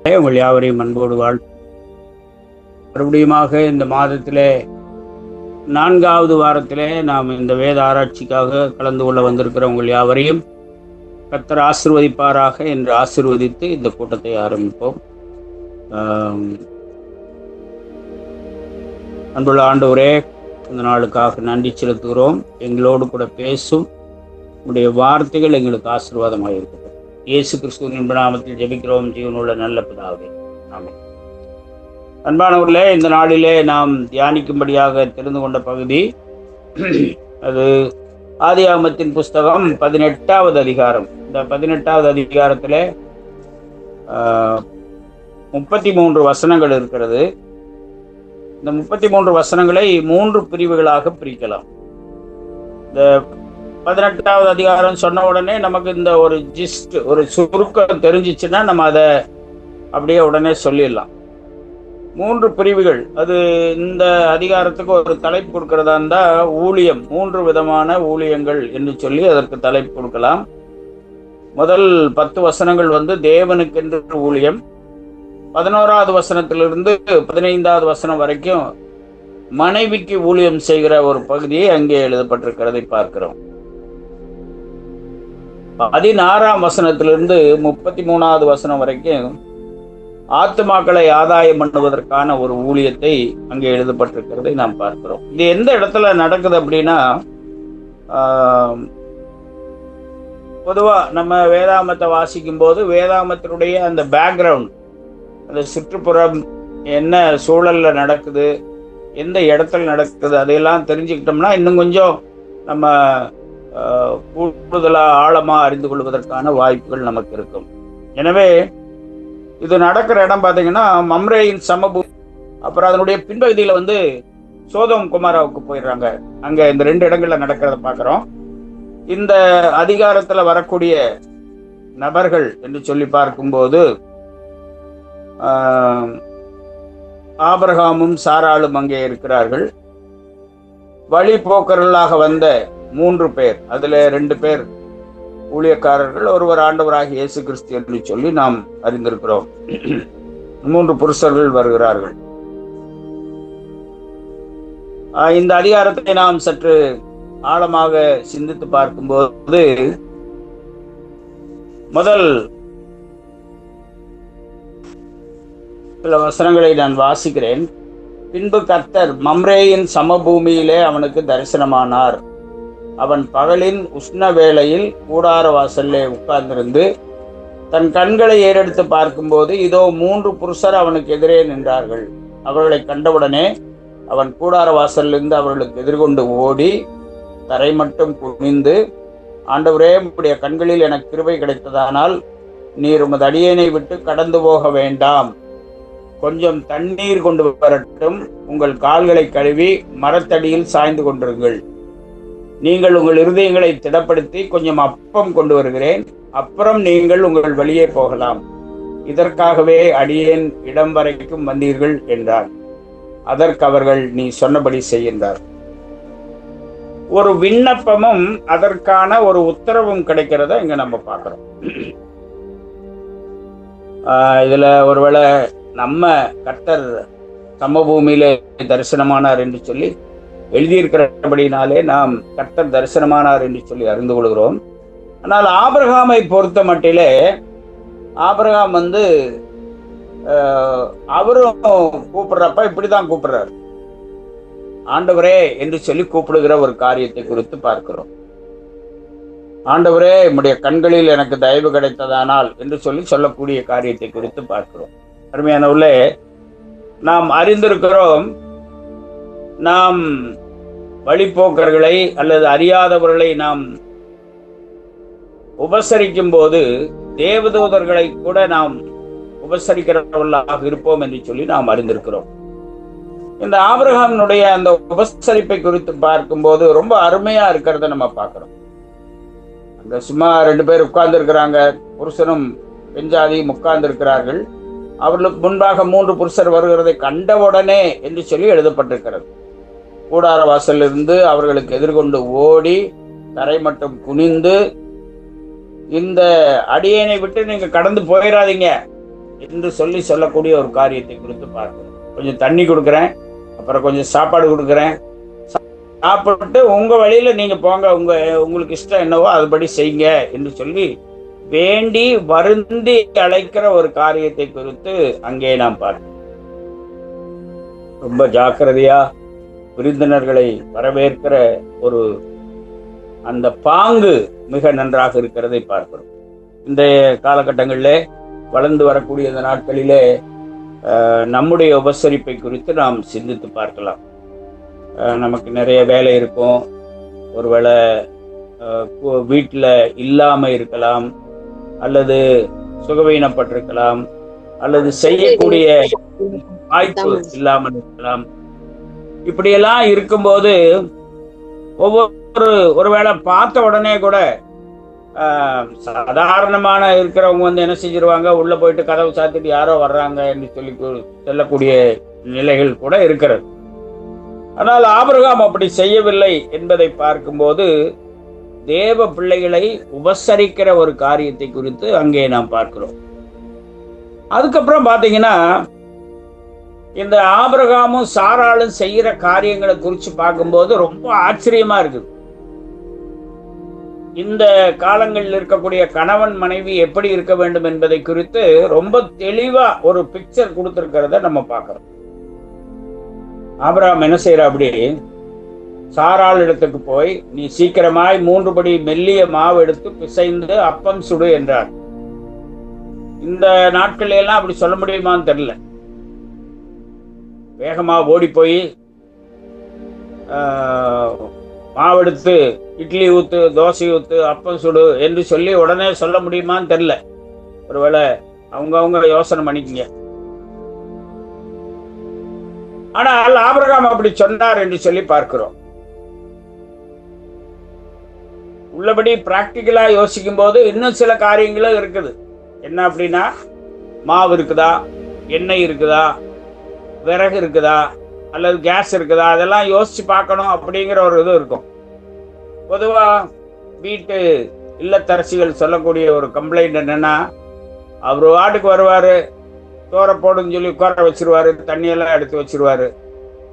உங்கள் யாவரையும் அன்போடு மறுபடியுமாக இந்த மாதத்திலே 4வது வாரத்திலே நாம் இந்த வேத ஆராய்ச்சிக்காக கலந்து கொள்ள வந்திருக்கிற உங்கள் யாவரையும் கர்த்தர் ஆசீர்வதிப்பாராக என்று ஆசீர்வதித்து இந்த கூட்டத்தை ஆரம்பிப்போம். அன்புள்ள ஆண்டவரே, இந்த நாளுக்காக நன்றி செலுத்துகிறோம். எங்களோடு கூட பேசும் உங்களுடைய வார்த்தைகள் எங்களுக்கு ஆசீர்வாதமாக இருக்கட்டும். இயேசு கிறிஸ்துவின் நாமத்தில் ஜெபிக்கிறோம், ஜீவனுள்ள நல்ல பிதாவே, ஆமென். அன்பானவர்களே, இந்த நாளிலே நாம் தியானிக்கும்படியாக தெரிந்து கொண்ட பகுதி அது ஆதியாகமத்தின் புஸ்தகம் 18வது அதிகாரம். இந்த 18வது அதிகாரத்திலே 33 வசனங்கள் இருக்கிறது. இந்த 33 வசனங்களை 3 பிரிவுகளாக பிரிக்கலாம். இந்த 18வது அதிகாரம் சொன்ன உடனே நமக்கு இந்த ஒரு ஜிஸ்ட், ஒரு சுருக்கம் தெரிஞ்சிச்சுன்னா நம்ம அதை அப்படியே உடனே சொல்லிடலாம். 3 பிரிவுகள். அது இந்த அதிகாரத்துக்கு ஒரு தலைப்பு கொடுக்கிறதா இருந்தால் ஊழியம், 3 விதமான ஊழியங்கள் என்று சொல்லி அதற்கு தலைப்பு கொடுக்கலாம். முதல் 10 வசனங்கள் தேவனுக்கென்று ஊழியம். 11வது வசனத்திலிருந்து 15வது வசனம் வரைக்கும் மனைவிக்கு ஊழியம் செய்கிற ஒரு பகுதியை அங்கே எழுதப்பட்டிருக்கிறதை பார்க்கிறோம். 16ஆம் வசனத்திலிருந்து 33வது வசனம் வரைக்கும் ஆத்துமாக்களை ஆதாயம் பண்ணுவதற்கான ஒரு ஊழியத்தை அங்கே எழுதப்பட்டிருக்கிறதை நாம் பார்க்கிறோம். இது எந்த இடத்துல நடக்குது அப்படின்னா, பொதுவா நம்ம வேதாகமத்தை வாசிக்கும் போது வேதாகமத்தினுடைய அந்த பேக்ரவுண்ட், அந்த சுற்றுப்புறம் என்ன சூழல்ல நடக்குது, எந்த இடத்துல நடக்குது, அதையெல்லாம் தெரிஞ்சுக்கிட்டோம்னா இன்னும் கொஞ்சம் நம்ம கூடுதலா ஆழமா அறிந்து கொள்வதற்கான வாய்ப்புகள் நமக்கு இருக்கும். எனவே இது நடக்கிற இடம் பார்த்தீங்கன்னா மம்ரேயின் சமபூமி. அப்புறம் அதனுடைய பின்பகுதியில சோதோம் குமாராவுக்கு போயிடுறாங்க. அங்க இந்த 2 இடங்கள்ல நடக்கிறத பார்க்கிறோம். இந்த அதிகாரத்துல வரக்கூடிய நபர்கள் என்று சொல்லி பார்க்கும்போது ஆபிரகாமும் சாராளும் அங்கே இருக்கிறார்கள். வழிபோக்கர்களாக வந்த 3 பேர், அதுல 2 பேர் ஊழியக்காரர்கள், ஒருவர் ஆண்டவராகிய இயேசு கிறிஸ்து என்று சொல்லி நாம் அறிந்திருக்கிறோம். 3 புருஷர்கள் வருகிறார்கள். இந்த அதிகாரத்தை நாம் சற்று ஆழமாக சிந்தித்து பார்க்கும்போது முதல் சில வசனங்களை நான் வாசிக்கிறேன். பின்பு கர்த்தர் மம்ரேயின் சமபூமியிலே அவனுக்கு தரிசனமானார். அவன் பகலின் உஷ்ண வேளையில் கூடார வாசல்லே உட்கார்ந்திருந்து தன் கண்களை ஏறெடுத்து பார்க்கும்போது இதோ 3 புருஷர் அவனுக்கு எதிரே நின்றார்கள். அவர்களை கண்டவுடனே அவன் கூடார வாசலிருந்து அவர்களுக்கு எதிர்கொண்டு ஓடி தரை மட்டும் குனிந்து, ஆண்டவரே, உம்முடைய கண்களில் எனக்கு கிருபை கிடைத்ததானால் நீர் உமது அடியேனை விட்டு கடந்து போக வேண்டாம். கொஞ்சம் தண்ணீர் கொண்டு வரட்டும். உங்கள் கால்களை கழுவி மரத்தடியில் சாய்ந்து கொண்டிருங்கள். நீங்கள் உங்கள் இருதயங்களை திடப்படுத்தி கொஞ்சம் அப்பம் கொண்டு வருகிறேன். அப்புறம் நீங்கள் உங்கள் வழியே போகலாம். இதற்காகவே அடியேன் இடம் வரைக்கும் வந்தீர்கள் என்றார். அதற்கு அவர்கள், நீ சொன்னபடி செய்கின்றார். ஒரு விண்ணப்பமும் அதற்கான ஒரு உத்தரவும் கிடைக்கிறத இங்க நம்ம பார்க்கிறோம். இதுல ஒருவேளை நம்ம கர்த்தர் சமபூமியிலே தரிசனமானார் என்று சொல்லி எழுதியிருக்கிறபடினாலே நாம் கர்த்தர் தரிசனமானார் என்று சொல்லி அறிந்து கொள்கிறோம். ஆனால் ஆபிரகாமை பொறுத்த மட்டிலே ஆபிரகாம் அவரும் கூப்பிடுறப்ப இப்படிதான் கூப்பிடுறாரு. ஆண்டவரே என்று சொல்லி கூப்பிடுகிற ஒரு காரியத்தை குறித்து பார்க்கிறோம். ஆண்டவரே, உம்முடைய கண்களில் எனக்கு தயவு கிடைத்ததானால் என்று சொல்லக்கூடிய காரியத்தை குறித்து பார்க்கிறோம். அருமையானவர்களே, நாம் அறிந்திருக்கிறோம், நாம் வழிபோக்கர்களை அல்லது அறியாதவர்களை நாம் உபசரிக்கும் போது தேவதூதர்களை கூட நாம் உபசரிக்கிறவர்களாக இருப்போம் என்று சொல்லி நாம் அறிந்திருக்கிறோம். இந்த ஆபிரகாமினுடைய அந்த உபசரிப்பை குறித்து பார்க்கும்போது ரொம்ப அருமையா இருக்கிறத நம்ம பார்க்கிறோம். அங்க சும்மா 2 பேர் உட்கார்ந்து இருக்கிறாங்க. புருஷனும் பெஞ்சாதியும் உட்கார்ந்து இருக்கிறார்கள். அவர்களுக்கு முன்பாக 3 புருஷர் வருகிறதை கண்டவுடனே என்று சொல்லி எழுதப்பட்டிருக்கிறது. கூடார வாசலிருந்து அவர்களுக்கு எதிர்கொண்டு ஓடி தரை மட்டும் குனிந்து, இந்த அடியேனை விட்டு நீங்க கடந்து போயிடாதீங்க, என்று சொல்லக்கூடிய ஒரு காரியத்தை குறித்து பார்க்கிறோம். கொஞ்சம் தண்ணி கொடுக்குறேன், அப்புறம் கொஞ்சம் சாப்பாடு கொடுக்குறேன், சாப்பிட்டு உங்க வழியில நீங்க போங்க, உங்களுக்கு இஷ்டம் என்னவோ அதுபடி செய்யுங்க என்று சொல்லி வேண்டி வருந்தி அழைக்கிற ஒரு காரியத்தை குறித்து அங்கே நாம் பார்க்கிறோம். ரொம்ப ஜாக்கிரதையா விருந்தினர்களை வரவேற்கிற ஒரு அந்த பாங்கு மிக நன்றாக இருக்கிறதை பார்க்கிறோம். இந்த காலகட்டங்களிலே வளர்ந்து வரக்கூடிய இந்த நாட்களிலே நம்முடைய உபசரிப்பை குறித்து நாம் சிந்தித்து பார்க்கலாம். நமக்கு நிறைய வேலை இருக்கும், ஒருவேளை வீட்டில் இல்லாமல் இருக்கலாம், அல்லது சுகவீனப்பட்டிருக்கலாம், அல்லது செய்யக்கூடிய வாய்ப்பு இல்லாமல் இருக்கலாம். இப்படியெல்லாம் இருக்கும்போது ஒருவேளை பார்த்த உடனே கூட சாதாரணமான இருக்கிறவங்க வந்து என்ன செஞ்சிருவாங்க, உள்ள போயிட்டு கதவு சாத்திட்டு யாரோ வர்றாங்க என்று சொல்லி சொல்லக்கூடிய நிலைகள் கூட இருக்கிறது. ஆனால் ஆபிரகாம் அப்படி செய்யவில்லை என்பதை பார்க்கும்போது தேவ பிள்ளைகளை உபசரிக்கிற ஒரு காரியத்தை குறித்து அங்கே நாம் பார்க்கிறோம். அதுக்கப்புறம் பாத்தீங்கன்னா இந்த ஆபிரகாமும் சாராளும் செய்யற காரியங்களை குறித்து பார்க்கும்போது ரொம்ப ஆச்சரியமா இருக்குது. இந்த காலங்களில் இருக்கக்கூடிய கணவன் மனைவி எப்படி இருக்க வேண்டும் என்பதை குறித்து ரொம்ப தெளிவா ஒரு பிக்சர் கொடுத்திருக்கிறத நம்ம பார்க்கிறோம். ஆபிரகாம் என்ன செய்யற, அப்படி சாராள் இடத்துக்கு போய் நீ சீக்கிரமாய் 3 படி மெல்லிய மாவு எடுத்து பிசைந்து அப்பம் சுடு என்றார். இந்த நாட்கள் எல்லாம் அப்படி சொல்ல முடியுமான்னு தெரியல. வேகமா ஓடி போய் மாவெடுத்து இட்லி ஊத்து, தோசை ஊத்து, அப்பம் சுடு என்று சொல்லி உடனே சொல்ல முடியுமான்னு தெரியல. ஒருவேளை அவங்க யோசனை பண்ணிக்கங்க. ஆனால் ஆபிரகாம் அப்படி சொன்னார் என்று சொல்லி பார்க்கிறோம். உள்ளபடி பிராக்டிக்கலா யோசிக்கும் போது இன்னும் சில காரியங்களும் இருக்குது. என்ன அப்படின்னா, மாவு இருக்குதா, எண்ணெய் இருக்குதா, விறகு இருக்குதா, அல்லது கேஸ் இருக்குதா, அதெல்லாம் யோசிச்சு பார்க்கணும் அப்படிங்கிற ஒரு இது இருக்கும். பொதுவா வீட்டு இல்லத்தரசிகள் சொல்லக்கூடிய ஒரு கம்ப்ளைண்ட் என்னன்னா, அவர் வாட்டுக்கு வருவாரு, தோற போடுன்னு சொல்லி உட்கார வச்சிருவாரு, தண்ணியெல்லாம் எடுத்து வச்சிருவாரு,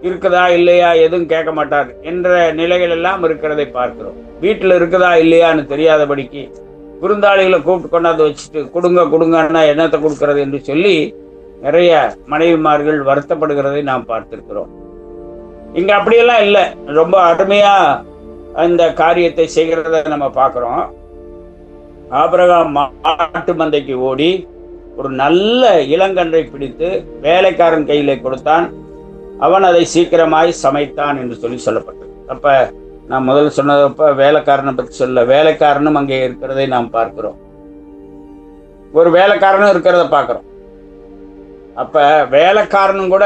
இருக்குதா இல்லையா எதுவும் கேட்க மாட்டார் என்ற நிலைகள் எல்லாம் இருக்கிறதை பார்க்கிறோம். வீட்டில் இருக்குதா இல்லையான்னு தெரியாதபடிக்கு விருந்தாளிகளை கூப்பிட்டு கொண்டாந்து வச்சுட்டு கொடுங்கன்னா என்னத்தை கொடுக்கறது என்று சொல்லி நிறைய மனைவிமார்கள் வருத்தப்படுகிறதை நாம் பார்த்திருக்கிறோம். இங்க அப்படியெல்லாம் இல்லை, ரொம்ப அருமையா இந்த காரியத்தை செய்கிறத நம்ம பார்க்கிறோம். ஆபிரகாம் மாட்டு மந்தைக்கு ஓடி ஒரு நல்ல இளங்கன்றை பிடித்து வேலைக்காரன் கையிலே கொடுத்தான், அவன் அதை சீக்கிரமாய் சமைத்தான் என்று சொல்லப்பட்டது. அப்ப நான் முதல்ல சொன்னதப்ப வேலைக்காரனை பற்றி சொல்ல, வேலைக்காரனும் அங்கே இருக்கிறதை நாம் பார்க்கிறோம், ஒரு வேலைக்காரனும் இருக்கிறத பார்க்கிறோம். அப்ப வேலைக்காரனும் கூட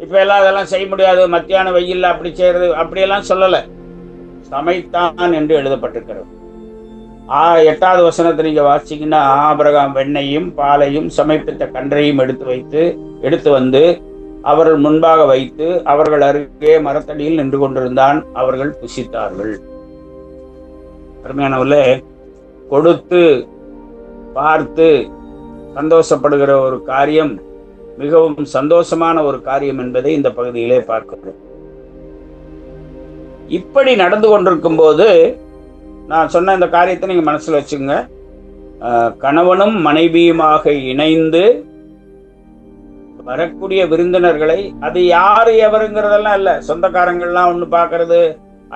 இப்ப எல்லாம் அதெல்லாம் செய்ய முடியாது, மத்தியான வெயில் அப்படி செய்யறது அப்படியெல்லாம் சொல்லல, சமைத்தான் என்று எழுதப்பட்டிருக்கிறது. 8வது வசனத்தை நீங்க வாசிச்சீங்கன்னா, ஆபிரகாம் வெண்ணையும் பாலையும் சமைப்பித்த கன்றையும் எடுத்து வந்து அவர்கள் முன்பாக வைத்து அவர்கள் அருகே மரத்தடியில் நின்று கொண்டிருந்தான், அவர்கள் புசித்தார்கள். அருமையானவர்களே, கொடுத்து பார்த்து சந்தோஷப்படுகிற ஒரு காரியம் மிகவும் சந்தோஷமான ஒரு காரியம் என்பதை இந்த பகுதியிலே பார்க்கிறோம். இப்படி நடந்து கொண்டிருக்கும் போது நான் சொன்ன இந்த காரியத்தை நீங்க மனசுல வச்சுங்க. கணவனும் மனைவியுமாக இணைந்து வரக்கூடிய விருந்தினர்களை, அது யாரு எவருங்கிறதெல்லாம் இல்ல, சொந்தக்காரங்கள்லாம் ஒண்ணு பாக்குறது,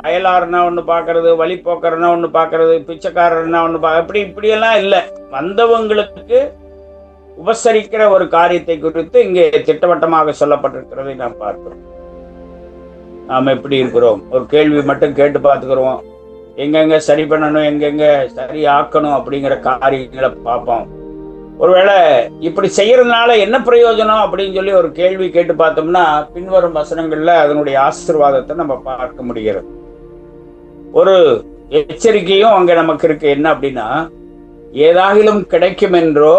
அயலாறுனா ஒண்ணு பாக்குறது, வழிபோக்கர்னா ஒண்ணு பாக்குறது, பிச்சைக்காரர்னா ஒண்ணு இப்படியெல்லாம் இல்லை. வந்தவங்களுக்கு உபசரிக்கிற ஒரு காரியத்தை குறித்து இங்கே திட்டவட்டமாக சொல்லப்பட்டிருக்கிறதை நாம் பார்க்கிறோம். நாம் எப்படி இருக்கிறோம், ஒரு கேள்வி மட்டும் கேட்டு பார்த்துக்கிறோம், எங்கெங்க சரி பண்ணணும், எங்கெங்க சரி ஆக்கணும் அப்படிங்கிற காரியங்களை பார்ப்போம். ஒருவேளை இப்படி செய்யறதுனால என்ன பிரயோஜனம் அப்படின்னு சொல்லி ஒரு கேள்வி கேட்டு பார்த்தோம்னா, பின்வரும் வசனங்கள்ல அதனுடைய ஆசீர்வாதத்தை நம்ம பார்க்க முடிகிறது. ஒரு எச்சரிக்கையும் அங்க நமக்கு இருக்கு. என்ன அப்படின்னா, ஏதாகிலும் கிடைக்கும் என்றோ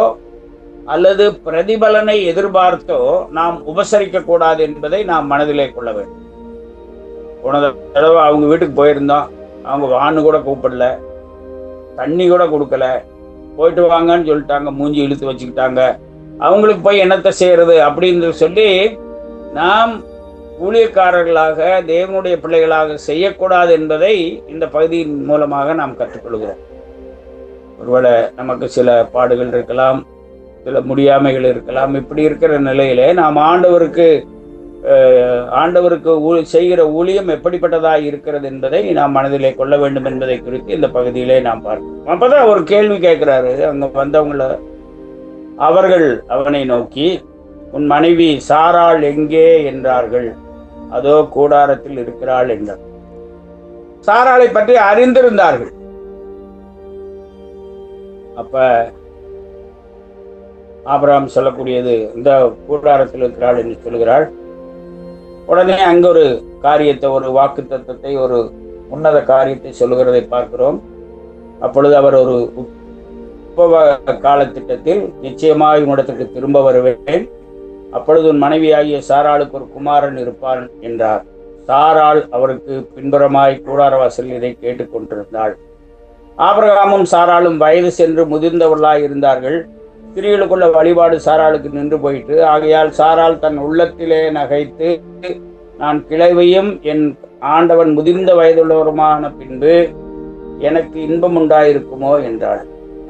அல்லது பிரதிபலனை எதிர்பார்த்தோ நாம் உபசரிக்க கூடாது என்பதை நாம் மனதிலே கொள்ள வேண்டும். போன தடவை அவங்க வீட்டுக்கு போயிருந்தோம், அவங்க வான்னு கூட கூப்பிடல, தண்ணி கூட கொடுக்கல, போயிட்டு வாங்கன்னு சொல்லிட்டாங்க, மூஞ்சி இழுத்து வச்சுக்கிட்டாங்க. அவங்களுக்கு போய் என்னத்தை செய்யறது அப்படின்னு சொல்லி நாம் ஊழியக்காரர்களாக தேவனுடைய பிள்ளைகளாக செய்யக்கூடாது என்பதை இந்த பகுதியின் மூலமாக நாம் கற்றுக்கொள்கிறோம். ஒருவேளை நமக்கு சில பாடுகள் இருக்கலாம், சில முடியாமைகள் இருக்கலாம். இப்படி இருக்கிற நிலையிலே நாம் ஆண்டவருக்கு செய்கிற ஊழியம் எப்படிப்பட்டதாக இருக்கிறது என்பதை நாம் மனதிலே கொள்ள வேண்டும் என்பதை குறித்து இந்த பகுதியிலே நாம் பார்க்கிறோம். அப்பதான் ஒரு கேள்வி கேட்கிறாரு அங்க வந்தவங்கள. அவர்கள் அவனை நோக்கி, உன் மனைவி சாராள் எங்கே என்றார்கள். அதோ கூடாரத்தில் இருக்கிறாள் என்றார். சாராளை பற்றி அறிந்திருந்தார்கள். அப்ப ஆபிரகாம் சொல்லக்கூடியது, இந்த கூடாரத்தில் இருக்கிறாள் என்று சொல்கிறாள். உடனே அங்க ஒரு காரியத்தை, ஒரு வாக்கு தத்தத்தை, ஒரு உன்னத காரியத்தை சொல்லுகிறதை பார்க்கிறோம். அப்பொழுது அவர் ஒரு உட்பவ காலத்திட்டத்தில், நிச்சயமாக உன்னிடத்துக்கு திரும்ப வருவேன், அப்பொழுது உன் மனைவியாகிய சாராளுக்கு ஒரு குமாரன் இருப்பான் என்றார். சாராள் அவருக்கு பின்புறமாய் கூடார வாசலில் இதை கேட்டுக்கொண்டிருந்தாள். ஆபிரகாமும் சாராளும் வயது சென்று முதிர்ந்தவர்களாய் இருந்தார்கள். ஸ்திரீகளுக்குள்ள வழிபாடு சாராளுக்கு நின்று போயிட்டு, ஆகையால் சாராள் தன் உள்ளத்திலே நகைத்து, நான் கிழவியும் என் ஆண்டவன் முதிர்ந்த வயதுள்ளவருமான பின்பு எனக்கு இன்பம் உண்டாயிருக்குமோ என்றாள்.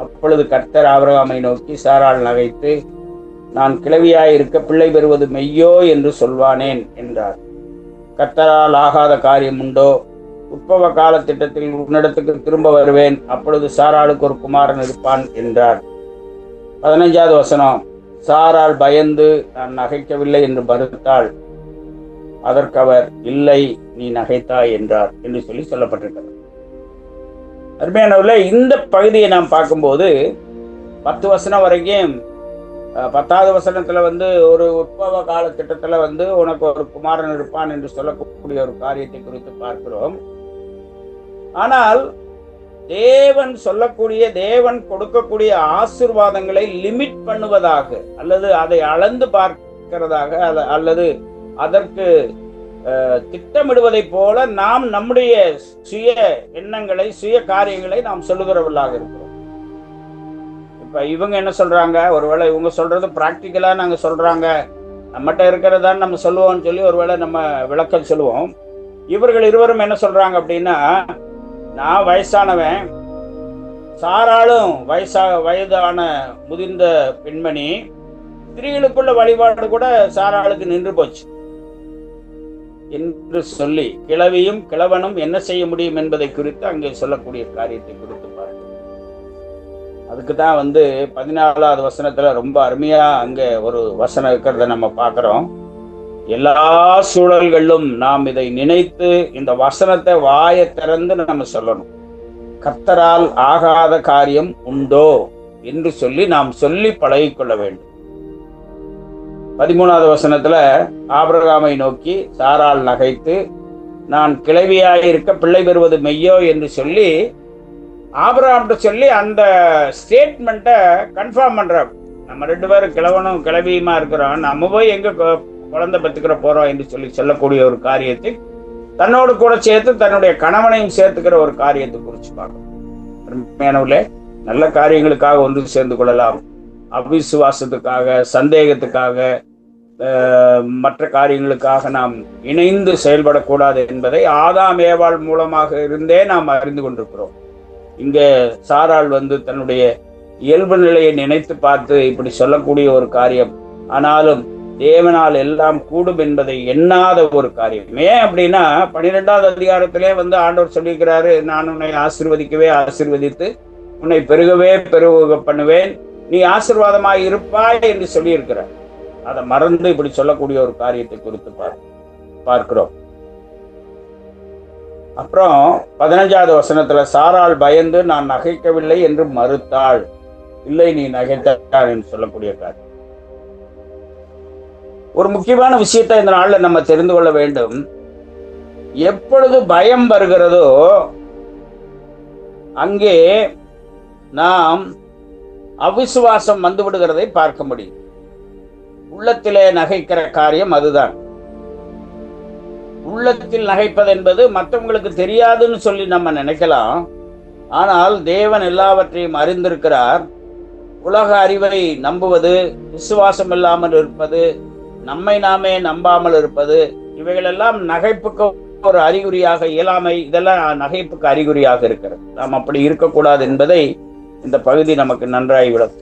அப்பொழுது கர்த்தர் ஆபிரகாமை நோக்கி, சாராள் நகைத்து, நான் கிழவியாயிருக்க பிள்ளை பெறுவது மெய்யோ என்று சொல்வானேன் என்றார். கர்த்தரால் ஆகாத காரியம் உண்டோ? உட்பவ கால திட்டத்தில் உன்னிடத்துக்கு திரும்ப வருவேன், அப்பொழுது சாராளுக்கு ஒரு குமாரன் இருப்பான் என்றார். 15வது வசனம். சாராள் பயந்து, நான் நகைக்கவில்லை என்று மறுத்தாள். அதற்கு அவர், இல்லை, நீ நகைத்தாய் என்றார் என்று சொல்லி சொல்லப்பட்டிருக்கிறது. அருமையானவர்களே, இந்த பகுதியை நாம் பார்க்கும்போது 10 வசனம் வரைக்கும், 10வது வசனத்துல ஒரு உட்பவ கால திட்டத்துல உனக்கு ஒரு குமாரன் இருப்பான் என்று சொல்லக்கூடிய ஒரு காரியத்தை குறித்து பார்க்கிறோம். ஆனால் தேவன் சொல்லக்கூடிய, தேவன் கொடுக்கக்கூடிய ஆசீர்வாதங்களை லிமிட் பண்ணுவதாக, அல்லது அதை அளந்து பார்க்கிறதாக, அல்லது அதற்கு திட்டமிடுவதை போல நாம் நம்முடைய சுய எண்ணங்களை, சுய காரியங்களை நாம் சொல்லுகிறவர்களாக இருக்கிறோம். இப்ப இவங்க என்ன சொல்றாங்க, ஒருவேளை இவங்க சொல்றது பிராக்டிக்கலா நாங்க சொல்றாங்க, நம்மகிட்ட இருக்கிறதான் நம்ம சொல்லுவோம்னு சொல்லி ஒருவேளை நம்ம விளக்கம் சொல்லுவோம். இவர்கள் இருவரும் என்ன சொல்றாங்க அப்படின்னா, நான் வயசானவன், சாராளும் வயதான முதிர்ந்த பெண்மணி, ஸ்திரீகளுக்குள்ள வழிபாடு கூட சாராளுக்கு நின்று போச்சு என்று சொல்லி, கிழவியும் கிழவனும் என்ன செய்ய முடியும் என்பதை குறித்து அங்கே சொல்லக்கூடிய காரியத்தை குறித்து பாருங்க. அதுக்குதான் 14வது வசனத்துல ரொம்ப அருமையா அங்க ஒரு வசனம் இருக்கிறத நம்ம பார்க்கிறோம். எல்லா சூழல்களிலும் நாம் இதை நினைத்து இந்த வசனத்தை வாயை திறந்து நம்ம சொல்லணும். கர்த்தரால் ஆகாத காரியம் உண்டோ என்று சொல்லி நாம் சொல்லி பழகிக்கொள்ள வேண்டும். 13வது வசனத்துல ஆபிரகாமை நோக்கி சாராள் நகைத்து, நான் கிழவியாயிருக்க பிள்ளை பெறுவது மெய்யோ என்று சொல்லி ஆபிரகாம்கிட்ட சொல்லி அந்த ஸ்டேட்மெண்ட்டை கன்ஃபார்ம் பண்ற. நம்ம 2 பேரும் கிழவனும் கிழவியுமா இருக்கிறோம், நம்ம போய் எங்க குழந்தை பெற்றுக்கிற போறோம் என்று சொல்லி சொல்லக்கூடிய ஒரு காரியத்தை தன்னோடு கூட சேர்த்து தன்னுடைய கணவனையும் சேர்த்துக்கிற ஒரு காரியத்தை குறித்து பார்க்கணும். நல்ல காரியங்களுக்காக ஒன்று சேர்ந்து கொள்ளலாம், அவிசுவாசத்துக்காக, சந்தேகத்துக்காக, மற்ற காரியங்களுக்காக நாம் இணைந்து செயல்படக்கூடாது என்பதை ஆதாம் ஏவாள் மூலமாக இருந்தே நாம் அறிந்து கொண்டிருக்கிறோம். இங்கே சாராள் தன்னுடைய இயல்பு நிலையை நினைத்து பார்த்து இப்படி சொல்லக்கூடிய ஒரு காரியம். ஆனாலும் தேவனால் எல்லாம் கூடும் என்பதை எண்ணாத ஒரு காரியம். ஏன் அப்படின்னா 12வது அதிகாரத்திலே ஆண்டவர் சொல்லியிருக்கிறாரு, நான் உன்னை ஆசீர்வதித்து உன்னை பெருகவே பெருக பண்ணுவேன், நீ ஆசீர்வாதமாய் இருப்பாய் என்று சொல்லியிருக்கிறார். அதை மறந்து இப்படி சொல்லக்கூடிய ஒரு காரியத்தை குறித்து பார்க்கிறோம். அப்புறம் 15வது வசனத்துல சாராள் பயந்து, நான் நகைக்கவில்லை என்று மறுத்தாள். இல்லை, நீ நகைத்தாள் என்று சொல்லக்கூடிய காரியம். ஒரு முக்கியமான விஷயத்தை இந்த நாள்ல நம்ம தெரிந்து கொள்ள வேண்டும். எப்பொழுது பயம் வருகிறதோ அங்கே நாம் அவிசுவாசம் வந்து விடுகிறதை பார்க்க முடியும். உள்ளத்திலே நகைக்கிற காரியம் அதுதான். உள்ளத்தில் நகைப்பது என்பது மற்றவங்களுக்கு தெரியாதுன்னு சொல்லி நம்ம நினைக்கலாம். ஆனால் தேவன் எல்லாவற்றையும் அறிந்திருக்கிறார். உலக அறிவை நம்புவது, விசுவாசம் இல்லாமல் இருப்பது, நம்மை நாமே நம்பாமல் இருப்பது, இவைகளெல்லாம் நகைப்புக்கு ஒரு அறிகுறியாக, இயலாமை, இதெல்லாம் நகைப்புக்கு அறிகுறியாக இருக்கிறது. நாம் அப்படி இருக்கக்கூடாது என்பதை இந்த பகுதி நமக்கு நன்றாய் விடும்.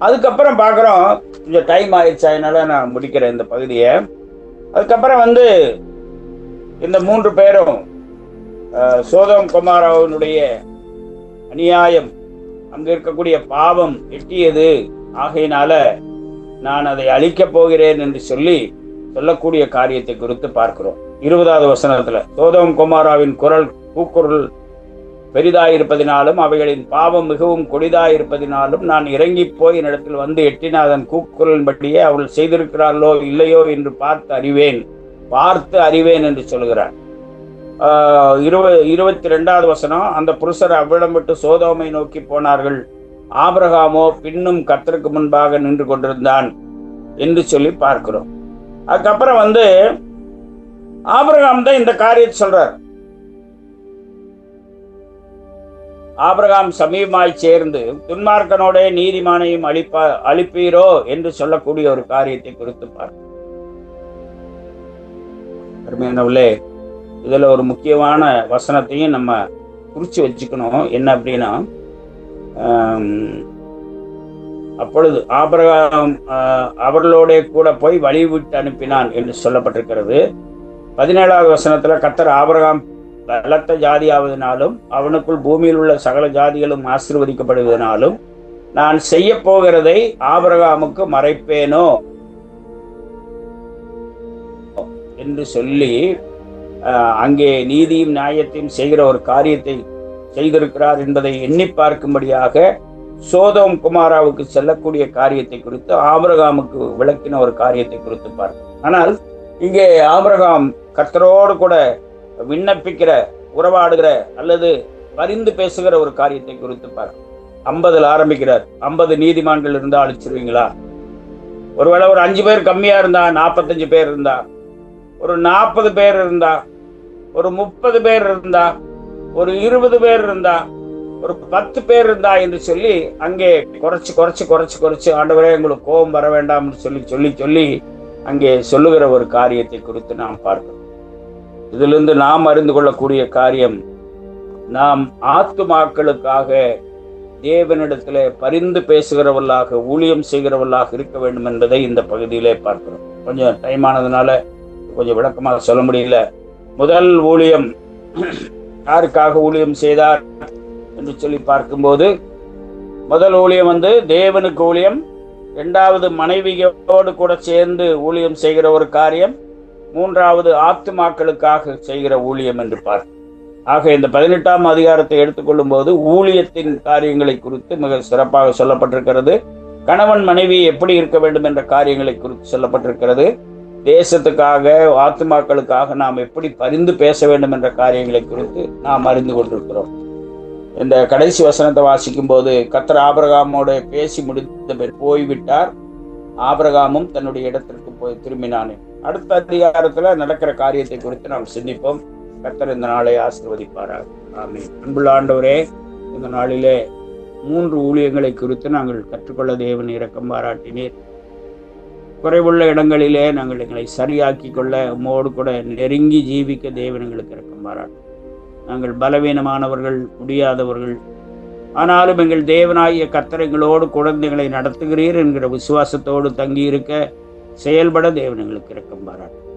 அதுக்கப்புறம் பார்க்குறோம், கொஞ்சம் டைம் ஆயிடுச்சு, அதனால நான் முடிக்கிறேன் இந்த பகுதியை. அதுக்கப்புறம் இந்த 3 பேரும் சோதோம் கொமாராவினுடைய அநியாயம், அங்க இருக்கக்கூடிய பாவம் எட்டியது, ஆகையினால நான் அதை அழிக்கப் போகிறேன் என்று சொல்லக்கூடிய காரியத்தை குறித்து பார்க்கிறோம். 20வது வசனத்துல, சோதோம் கொமாராவின் கூக்குரல் பெரிதாயிருப்பதினாலும் அவைகளின் பாவம் மிகவும் கொடிதாயிருப்பதினாலும் நான் இறங்கி போய் என்னிடத்தில் வந்து எட்டின அதன் கூக்குரலின்படியே அவள் செய்திருக்கிறார்களோ இல்லையோ என்று பார்த்து அறிவேன் என்று சொல்கிறார். 22வது வசனம், அந்த புருஷர் அவ்விடம் விட்டு சோதோமை நோக்கி போனார்கள், ஆபிரகாமோ பின்னும் கர்த்தருக்கு முன்பாக நின்று கொண்டிருந்தான் என்று சொல்லி பார்க்கிறோம். அதுக்கப்புறம் ஆபிரகாம் தான் இந்த காரியத்தை சொல்றார். ஆபிரகாம் சமீபமாய் சேர்ந்து துன்மார்க்கனோட நீதிமானையும் அழிப்பீரோ என்று சொல்லக்கூடிய ஒரு காரியத்தை குறித்து பார்க்கிறோம். அருமையானவர்களே, இதுல ஒரு முக்கியமான வசனத்தையும் நம்ம குறிச்சு வச்சுக்கணும். என்ன அப்படின்னா, அப்பொழுது ஆபிரகாம் அவர்களோட கூட போய் வழி விட்டு அனுப்பினான் என்று சொல்லப்பட்டிருக்கிறது. 17வது வசனத்துல, கர்த்தர் ஆபிரகாம் பலத்த ஜாதியாவதனாலும் அவனுக்குள் பூமியில் உள்ள சகல ஜாதிகளும் ஆசீர்வதிக்கப்படுவதனாலும் நான் செய்ய போகிறதை ஆபிரகாமுக்கு மறைப்பேனோ என்று சொல்லி அங்கே நீதியும் நியாயத்தையும் செய்கிற ஒரு காரியத்தை செய்திருக்கிறார் என்பதை எண்ணி பார்க்கும்படியாக சோதோம் குமாராவுக்கு செல்லக்கூடிய காரியத்தை குறித்து ஆபிரகாமுக்கு விளக்கின ஒரு காரியத்தை குறித்து பார்க்கும். ஆனால் இங்கே ஆபிரகாம் கர்த்தரோடு கூட விண்ணப்பிக்கிற, உறவாடுகிற அல்லது பரிந்து பேசுகிற ஒரு காரியத்தை குறித்து பார்க்கும். 50 ஆரம்பிக்கிறார். 50 நீதிமான்கள் இருந்தா அழிச்சிருவீங்களா? ஒருவேளை ஒரு 5 பேர் கம்மியா இருந்தா, 45 பேர் இருந்தா, ஒரு 40 பேர் இருந்தா, ஒரு 30 பேர் இருந்தா, ஒரு 20 பேர் இருந்தா, ஒரு 10 பேர் இருந்தா என்று சொல்லி அங்கே குறைச்சு ஆண்டவரே எங்களுக்கு கோபம் வர வேண்டாம் சொல்லி அங்கே சொல்லுகிற ஒரு காரியத்தை குறித்து நாம் பார்க்கிறோம். இதிலிருந்து நாம் அறிந்து கொள்ளக்கூடிய காரியம், நாம் ஆத்துமாக்களுக்காக தேவனிடத்துல பரிந்து பேசுகிறவர்களாக, ஊழியம் செய்கிறவர்களாக இருக்க வேண்டும் என்பதை இந்த பகுதியிலே பார்க்கிறோம். கொஞ்சம் டைம் ஆனதுனால கொஞ்சம் விளக்கமாக சொல்ல முடியல. முதல் ஊழியம், யாருக்காக ஊழியம் செய்தார் என்று சொல்லி பார்க்கும்போது, முதல் ஊழியம் தேவனுக்கு ஊழியம். 2வது மனைவியோடு கூட சேர்ந்து ஊழியம் செய்கிற ஒரு காரியம். 3வது ஆத்துமாக்களுக்காக செய்கிற ஊழியம் என்று பார்க்க. ஆக இந்த 18ஆம் அதிகாரத்தை எடுத்துக்கொள்ளும் போது ஊழியத்தின் காரியங்களை குறித்து மிக சிறப்பாக சொல்லப்பட்டிருக்கிறது. கணவன் மனைவி எப்படி இருக்க வேண்டும் என்ற காரியங்களை குறித்து சொல்லப்பட்டிருக்கிறது. தேசத்துக்காக, ஆத்துமாக்களுக்காக நாம் எப்படி பரிந்து பேச வேண்டும் என்ற காரியங்களை குறித்து நாம் அறிந்து கொண்டிருக்கிறோம். இந்த கடைசி வசனத்தை வாசிக்கும் போது, கர்த்தர் ஆபிரகாமோட பேசி முடித்த பின் போய்விட்டார், ஆபிரகாமும் தன்னுடைய இடத்திற்கு போய் திரும்பினானே. அடுத்த அதிகாரத்துல நடக்கிற காரியத்தை குறித்து நாம் சிந்திப்போம். கர்த்தர் இந்த நாளை ஆசீர்வதிப்பாராக. ஆமென். அன்புள்ள ஆண்டவரே, இந்த நாளிலே 3 ஊழியங்களை குறித்து நாங்கள் கற்றுக்கொள்ள தேவன் இரக்கம் பாராட்டினீர். குறைவுள்ள இடங்களிலே நாங்கள் எங்களை சரியாக்கி கொள்ள உம்மோடு கூட நெருங்கி ஜீவிக்க தேவன் எங்களுக்கு இரக்கம் பாராட்டும். நாங்கள் பலவீனமானவர்கள், முடியாதவர்கள். ஆனாலும் எங்கள் தேவனாகிய கர்த்தர் எங்களோடு குழந்தைகளை நடத்துகிறீர் என்கிற விசுவாசத்தோடு தங்கியிருக்க செயல்பட தேவன் எங்களுக்கு இரக்கம் பாராட்டும்.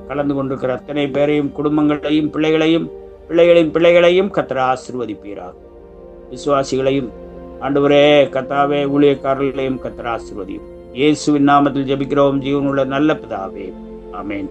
கலந்து கொண்டிருக்கிற அத்தனை பேரையும், குடும்பங்களையும், பிள்ளைகளின் பிள்ளைகளையும் கர்த்தர் ஆசீர்வதிப்பீராக. விசுவாசிகளையும் ஆண்டவரே கர்த்தாவே, ஊழியக்காரர்களையும் கர்த்தர் ஆசீர்வதியும். இயேசுவின் நாமத்தில் ஜெபிக்கிறோம் ஜீவனுள்ள நல்ல பிதாவே. ஆமென்.